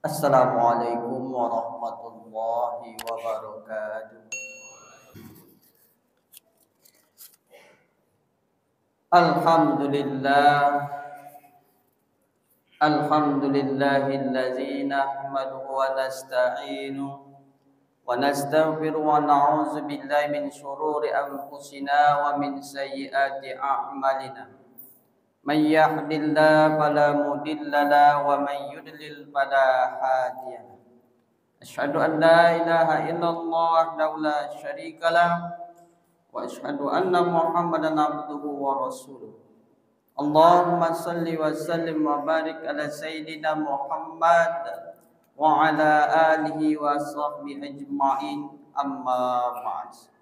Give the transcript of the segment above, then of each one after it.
Assalamualaikum warahmatullahi wabarakatuh. Alhamdulillah, alhamdulillahillazi nahmaduhu wa nasta'inuhu wa nastaghfiruhu wa na'udzu billahi min shururi anfusina wa min sayyiati a'malina. Man yahdihillahu fala mudilla lahu wa man yudlil fala hadiya lahu. Asyhadu an la ilaha illallah wahdahu la syarika lah wa asyhadu anna Muhammadan abduhu wa rasuluh. Allahumma salli wa sallim wa barik ala sayyidina Muhammad wa ala alihi wa sahbihi ajma'in, amma ba'd.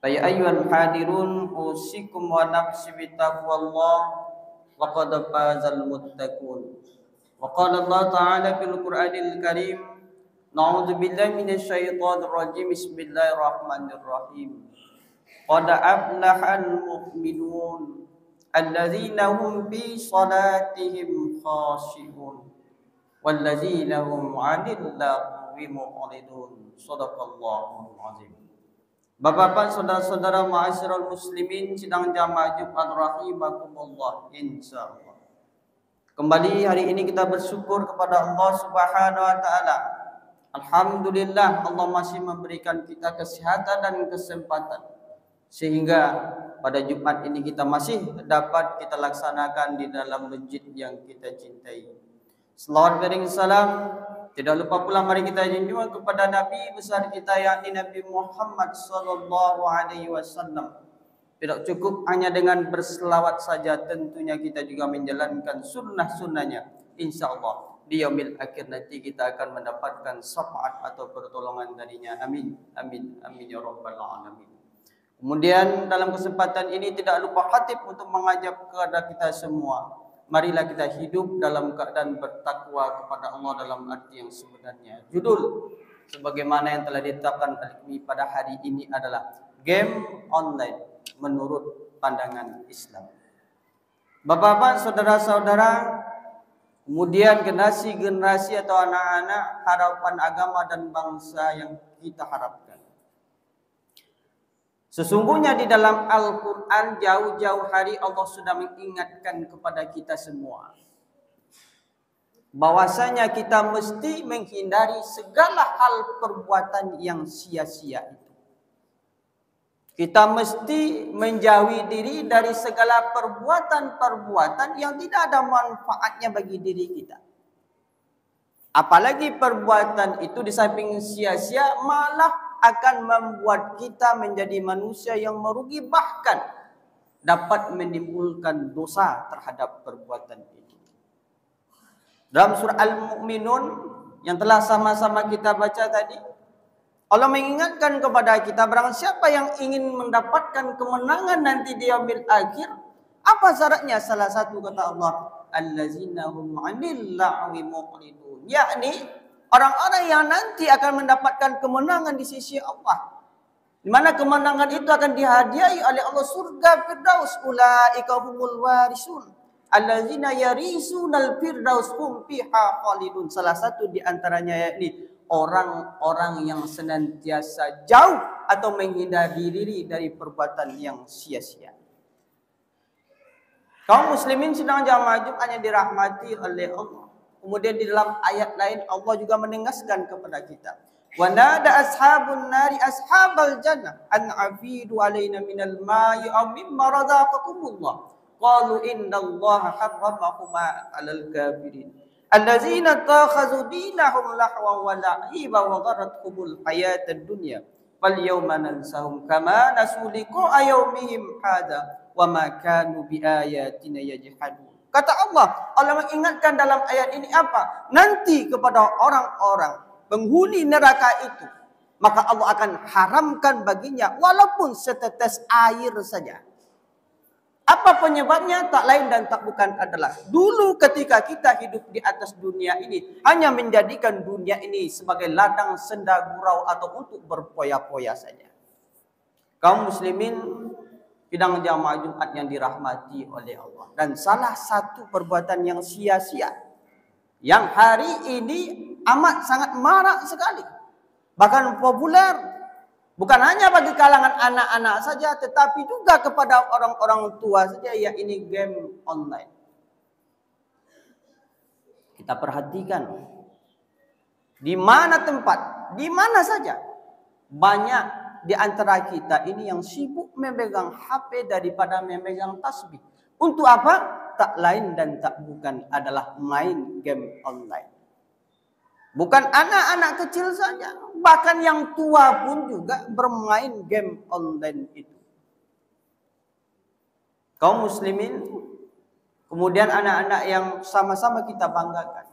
Ya ayyuhal hadirun, usikum wa nafsi bi taqwallah wa qad fazal muttaqun. Wa qala Allah ta'ala fil Qur'anil Karim, na'udzu billahi minasy syaithanir rajim. Bismillahirrahmanirrahim. Qad aflahal mu'minun alladzina hum fi salatihim khashi'un walladzina hum 'anil lagwi mu'ridun. Shadaqallahul azim. Bapak-bapak, saudara-saudara ma'asyiral muslimin sidang jamaah Jumat rahimakumullah, insyaallah. Kembali hari ini kita bersyukur kepada Allah Subhanahu wa taala. Alhamdulillah, Allah masih memberikan kita kesehatan dan kesempatan sehingga pada Jumat ini kita masih dapat kita laksanakan di dalam masjid yang kita cintai. Selawat bering salam tidak lupa pula mari kita junjung kepada Nabi besar kita yakni Nabi Muhammad sallallahu alaihi wasallam. Tidak cukup hanya dengan berselawat saja, tentunya kita juga menjalankan sunnah-sunnahnya. InsyaAllah di yaumil akhir nanti kita akan mendapatkan syafaat atau pertolongan darinya. Amin, amin, amin ya rabbal alamin. Kemudian dalam kesempatan ini tidak lupa khatib untuk mengajak kepada kita semua, marilah kita hidup dalam keadaan bertakwa kepada Allah dalam arti yang sebenarnya. Judul sebagaimana yang telah ditetapkan pada hari ini adalah game online menurut pandangan Islam. Bapak-bapak, saudara-saudara, kemudian generasi-generasi atau anak-anak harapan agama dan bangsa yang kita harapkan. Sesungguhnya di dalam Al-Quran jauh-jauh hari Allah sudah mengingatkan kepada kita semua bahwasanya kita mesti menghindari segala hal perbuatan yang sia-sia itu. Kita mesti menjauhi diri dari segala perbuatan-perbuatan yang tidak ada manfaatnya bagi diri kita. Apalagi perbuatan itu di samping sia-sia malah akan membuat kita menjadi manusia yang merugi, bahkan dapat menimbulkan dosa terhadap perbuatan itu. Dalam surah Al-Mu'minun yang telah sama-sama kita baca tadi, Allah mengingatkan kepada kita, barang siapa yang ingin mendapatkan kemenangan nanti di yaumil akhir, apa syaratnya? Salah satu kata Allah, allazina hum 'anil la'wi mu'ridun, yakni orang-orang yang nanti akan mendapatkan kemenangan di sisi Allah, di mana kemenangan itu akan dihadiahi oleh Allah surga Firdaus. Ulaika humul warisun allazina yarisunal firdaus hum fiha khalidun. Salah satu di antaranya yakni orang-orang yang senantiasa jauh atau menghindari diri dari perbuatan yang sia-sia. Kaum muslimin sedang jamaah Jumat yang dirahmati oleh Allah. Kemudian di dalam ayat lain Allah juga menegaskan kepada kita, wa nada ashabun nari ashabal jannah an afidu alaina minal ma'i aw mimma razaqakumullah qalu innallaha harramahuma 'alal kafirin allazina takhazu dinahum lahwa wa la'iba wa gharratkumul hayatad dunya fal yawma nansahum kama nasu liqa'a yawmihim hadza wa ma kanu biayatina yajhadun. Kata Allah mengingatkan dalam ayat ini apa? Nanti kepada orang-orang penghuni neraka itu, maka Allah akan haramkan baginya walaupun setetes air saja. Apa penyebabnya? Tak lain dan tak bukan adalah dulu ketika kita hidup di atas dunia ini hanya menjadikan dunia ini sebagai ladang senda gurau atau untuk berpoya-poya saja. Kaum muslimin sidang jamaah Jumat yang dirahmati oleh Allah, dan salah satu perbuatan yang sia-sia yang hari ini amat sangat marak sekali, bahkan populer. Bukan hanya bagi kalangan anak-anak saja, tetapi juga kepada orang-orang tua saja, ya ini game online. Kita perhatikan di mana tempat, di mana saja, banyak di antara kita ini yang sibuk memegang HP daripada memegang tasbih. Untuk apa? Tak lain dan tak bukan adalah main game online. Bukan anak-anak kecil saja, bahkan yang tua pun juga bermain game online itu. Kaum muslimin, kemudian anak-anak yang sama-sama kita banggakan.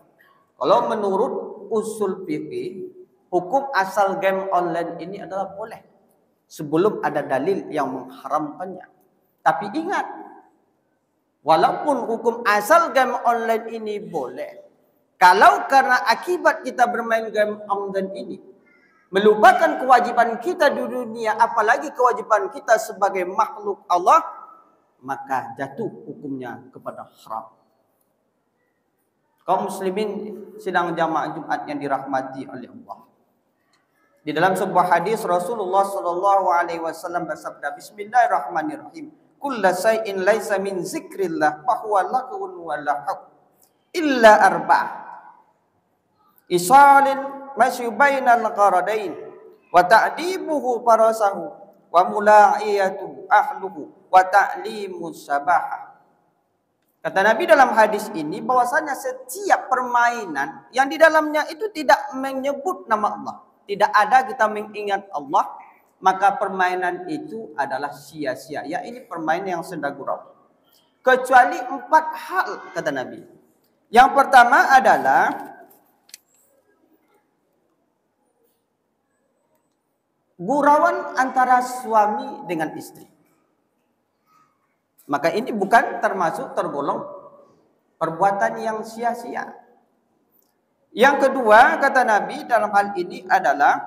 Kalau menurut usul fikih, hukum asal game online ini adalah boleh sebelum ada dalil yang mengharamkannya. Tapi ingat, walaupun hukum asal game online ini boleh, kalau karena akibat kita bermain game online ini melupakan kewajiban kita di dunia, apalagi kewajiban kita sebagai makhluk Allah, maka jatuh hukumnya kepada haram. Kaum muslimin sidang jamaah Jumat yang dirahmati oleh Allah. Di dalam sebuah hadis Rasulullah sallallahu alaihi wasallam bersabda, Bismillahirrahmanirrahim. Kullu shay'in laisa min zikrillah fa huwa laghun wa lahaq illa arba'ah. Isalin masyu bainal qaradain wa ta'dibuhu farasahu wa mula'iyatu ahluhu wa ta'limus sabaha. Kata Nabi dalam hadis ini bahwasanya setiap permainan yang di dalamnya itu tidak menyebut nama Allah, tidak ada kita mengingat Allah, maka permainan itu adalah sia-sia. Ya, ini permainan yang senda gurau. Kecuali 4 hal kata Nabi. Yang pertama adalah gurauan antara suami dengan istri. Maka ini bukan tergolong perbuatan yang sia-sia. Yang kedua kata Nabi dalam hal ini adalah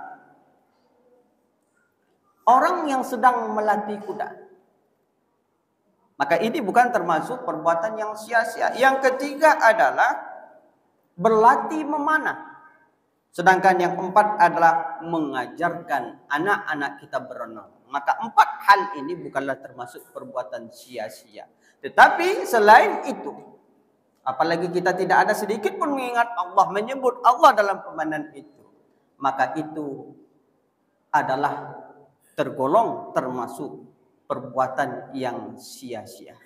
orang yang sedang melatih kuda. Maka ini bukan termasuk perbuatan yang sia-sia. Yang ketiga adalah berlatih memanah. Sedangkan yang 4 adalah mengajarkan anak-anak kita berenang. Maka 4 hal ini bukanlah termasuk perbuatan sia-sia. Tetapi selain itu, apalagi kita tidak ada sedikit pun mengingat Allah, menyebut Allah dalam permainan itu, maka itu adalah tergolong termasuk perbuatan yang sia-sia.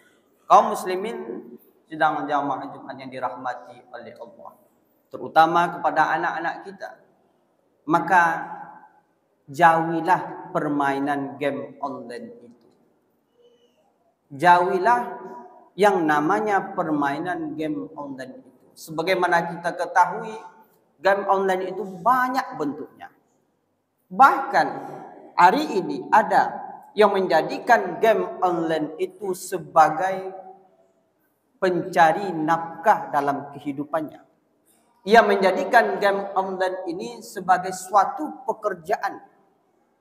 Kaum muslimin sidang jamaah Jumat yang dirahmati oleh Allah, terutama kepada anak-anak kita, maka jauhilah permainan game online itu. Jauhilah yang namanya permainan game online itu. Sebagaimana kita ketahui, game online itu banyak bentuknya. Bahkan hari ini ada yang menjadikan game online itu sebagai pencari nafkah dalam kehidupannya. Ia menjadikan game online ini sebagai suatu pekerjaan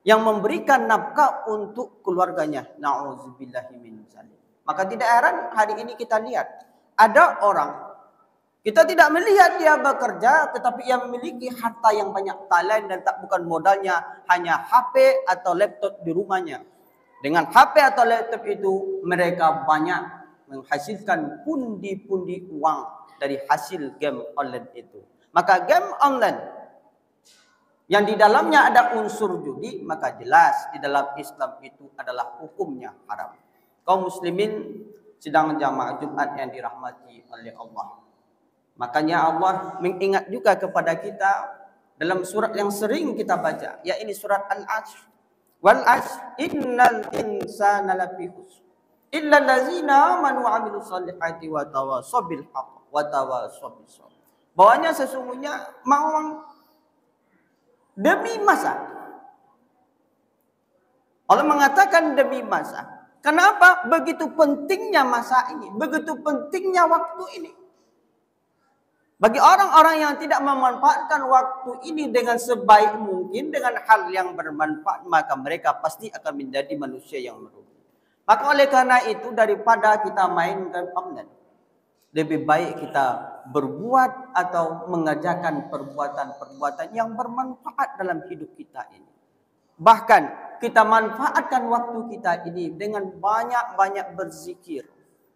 yang memberikan nafkah untuk keluarganya. Na'udzubillahi min dzalik. Maka tidak heran hari ini kita lihat ada orang, kita tidak melihat dia bekerja, tetapi ia memiliki harta yang banyak, talent, dan tak bukan modalnya hanya HP atau laptop di rumahnya. Dengan HP atau laptop itu mereka banyak menghasilkan pundi-pundi uang dari hasil game online itu. Maka game online yang di dalamnya ada unsur judi, maka jelas di dalam Islam itu adalah hukumnya haram. Kaum muslimin sidang jamaah Jumat yang dirahmati oleh Allah. Makanya Allah mengingat juga kepada kita dalam surat yang sering kita baca, yaitu surat Al-Asr. Wal asr innal insana lafi khusr illa allazina amanu wa amilus solihati wa tawasaw bil haqq wa tawasaw bis sabr. Bahwasanya sesungguhnya demi masa. Allah mengatakan demi masa. Kenapa? Begitu pentingnya masa ini, begitu pentingnya waktu ini. Bagi orang-orang yang tidak memanfaatkan waktu ini dengan sebaik mungkin, dengan hal yang bermanfaat, maka mereka pasti akan menjadi manusia yang merugi. Maka oleh karena itu, daripada kita main game online, lebih baik kita berbuat atau mengajarkan perbuatan-perbuatan yang bermanfaat dalam hidup kita ini. Bahkan kita manfaatkan waktu kita ini dengan banyak-banyak berzikir,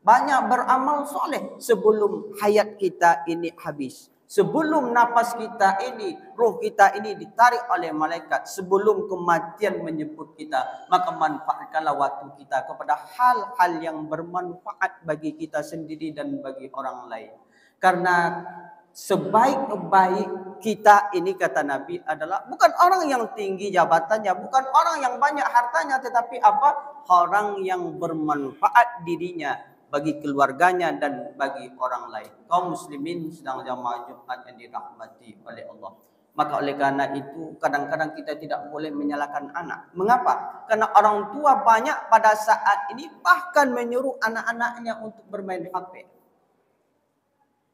banyak beramal soleh sebelum hayat kita ini habis. Sebelum nafas kita ini, roh kita ini ditarik oleh malaikat, sebelum kematian menjemput kita, maka manfaatkanlah waktu kita kepada hal-hal yang bermanfaat bagi kita sendiri dan bagi orang lain. Karena sebaik-baik kita ini, kata Nabi, adalah bukan orang yang tinggi jabatannya, bukan orang yang banyak hartanya, tetapi apa? Orang yang bermanfaat dirinya bagi keluarganya dan bagi orang lain. Kaum muslimin sedang jamaah Jumat yang dirahmati oleh Allah. Maka oleh karena itu kadang-kadang kita tidak boleh menyalahkan anak. Mengapa? Karena orang tua banyak pada saat ini bahkan menyuruh anak-anaknya untuk bermain HP.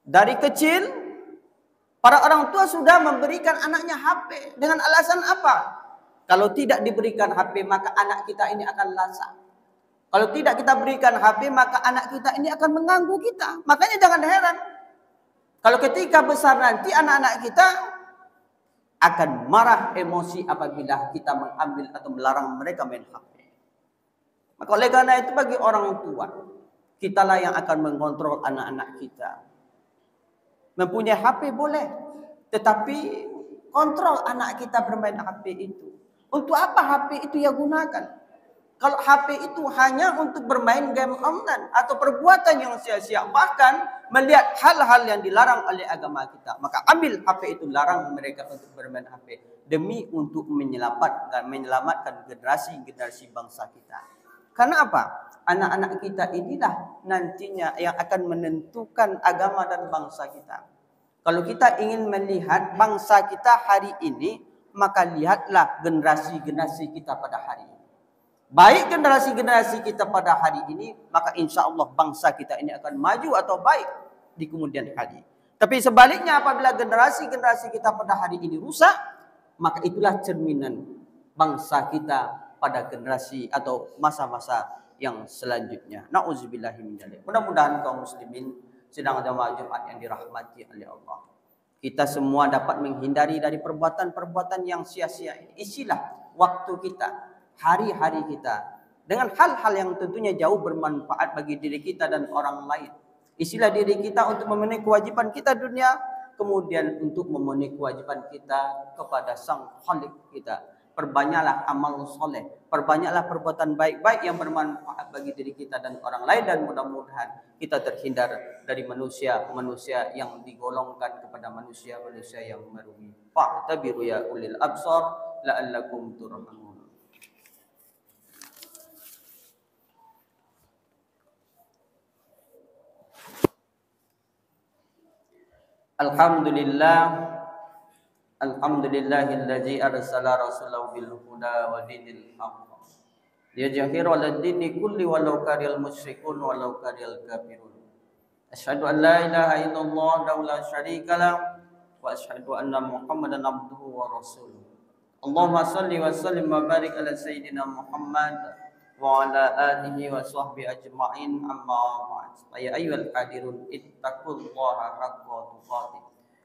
Dari kecil para orang tua sudah memberikan anaknya HP dengan alasan apa? Kalau tidak diberikan HP maka anak kita ini akan lasak. Kalau tidak kita berikan HP, maka anak kita ini akan mengganggu kita. Makanya jangan heran. Kalau ketika besar nanti anak-anak kita akan marah emosi apabila kita mengambil atau melarang mereka main HP. Maka oleh karena itu bagi orang tua, kitalah yang akan mengontrol anak-anak kita. Mempunyai HP boleh, tetapi kontrol anak kita bermain HP itu. Untuk apa HP itu ia gunakan? Kalau HP itu hanya untuk bermain game online atau perbuatan yang sia-sia, bahkan melihat hal-hal yang dilarang oleh agama kita, maka ambil HP itu, larang mereka untuk bermain HP demi untuk menyelamatkan generasi-generasi bangsa kita. Karena apa? Anak-anak kita inilah nantinya yang akan menentukan agama dan bangsa kita. Kalau kita ingin melihat bangsa kita hari ini, maka lihatlah generasi-generasi kita pada hari ini. Baik generasi-generasi kita pada hari ini, maka insya Allah bangsa kita ini akan maju atau baik di kemudian hari. Tapi sebaliknya apabila generasi-generasi kita pada hari ini rusak, maka itulah cerminan bangsa kita pada generasi atau masa-masa yang selanjutnya. Na'udzubillahi min dzalik. Mudah-mudahan kaum muslimin sedang jamaah Jumat yang dirahmati oleh Allah, kita semua dapat menghindari dari perbuatan-perbuatan yang sia-sia ini. Isilah waktu kita, hari-hari kita dengan hal-hal yang tentunya jauh bermanfaat bagi diri kita dan orang lain. Isilah diri kita untuk memenuhi kewajiban kita dunia, kemudian untuk memenuhi kewajiban kita kepada Sang Khalik kita. Perbanyaklah amal soleh, perbanyaklah perbuatan baik-baik yang bermanfaat bagi diri kita dan orang lain, dan mudah-mudahan kita terhindar dari manusia-manusia yang digolongkan kepada manusia-manusia yang merugi. Fa'tabiru ya ulil absar la'allakum turhamun. Alhamdulillahilladzi arsala rasulahu bil huda wa dinil haqq liyuzhhirahu 'alad dini kulli walau karihal musyrikun walau karihal kafirun. Asyhadu an la ilaha illallah wa la syarika lah wa asyhadu anna Muhammadan abduhu wa rasuluh. Allahumma shalli wa sallim wa barik ala sayyidina Muhammad wa ala alihi wa sahbihi ajma'in, amma ba'd. Ya ayyuhal hadirun ittaqullaha haqqa tuqatih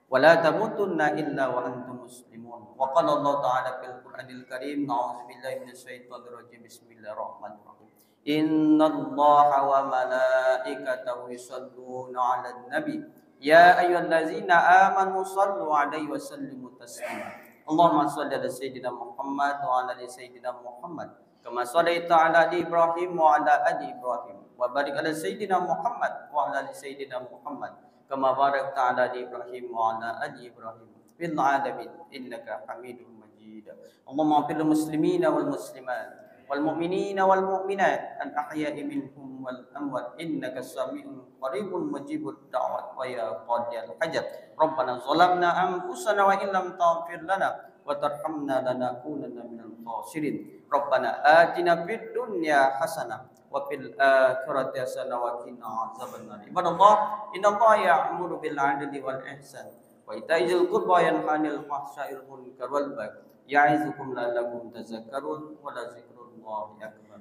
wa la tamutunna illa wa antum muslimun. Wa qala Allah ta'ala fil Qur'anil Karim, na'udzu billahi minasy syaithanir rajim. Bismillahirrahmanirrahim. Innallaha wa malaikatahu yusholluna 'alan nabi ya ayyuhallazina amanu shallu 'alaihi wa sallimu taslima. Allahumma shalli ala sayyidina Muhammad wa ala ali sayyidina Muhammad kama shallaita ala ali Ibrahim wa ala ali Ibrahim wa barik ala sayyidina Muhammad wa ala ali sayyidina Muhammad kama barakta ala ali Ibrahim wa ala ali Ibrahim fil alamin innaka Hamidum Majid. Allahumma ighfir lil muslimina wal muslimat wal mu'minina wal mu'minat al ahya'i minhum wal amwat innaka sami'un qaribun mujibud da'wat wa ya qadiyal hajat. Rabbana zalamna anfusana wa illam taghfir lana wa tarhamna lanakunanna minal khasirin. Rabbana atina fid dunya hasanah wa fil akhirati hasanah wa qina azabannar. Ibadallah, innallaha ya'muru bil 'adli wal ihsan wa ita'izil qurba wa yanha 'anil fahsya'i wal munkar wal baghi ya'izukum la'allakum tadhakkarun wa la zikrullahi akbar.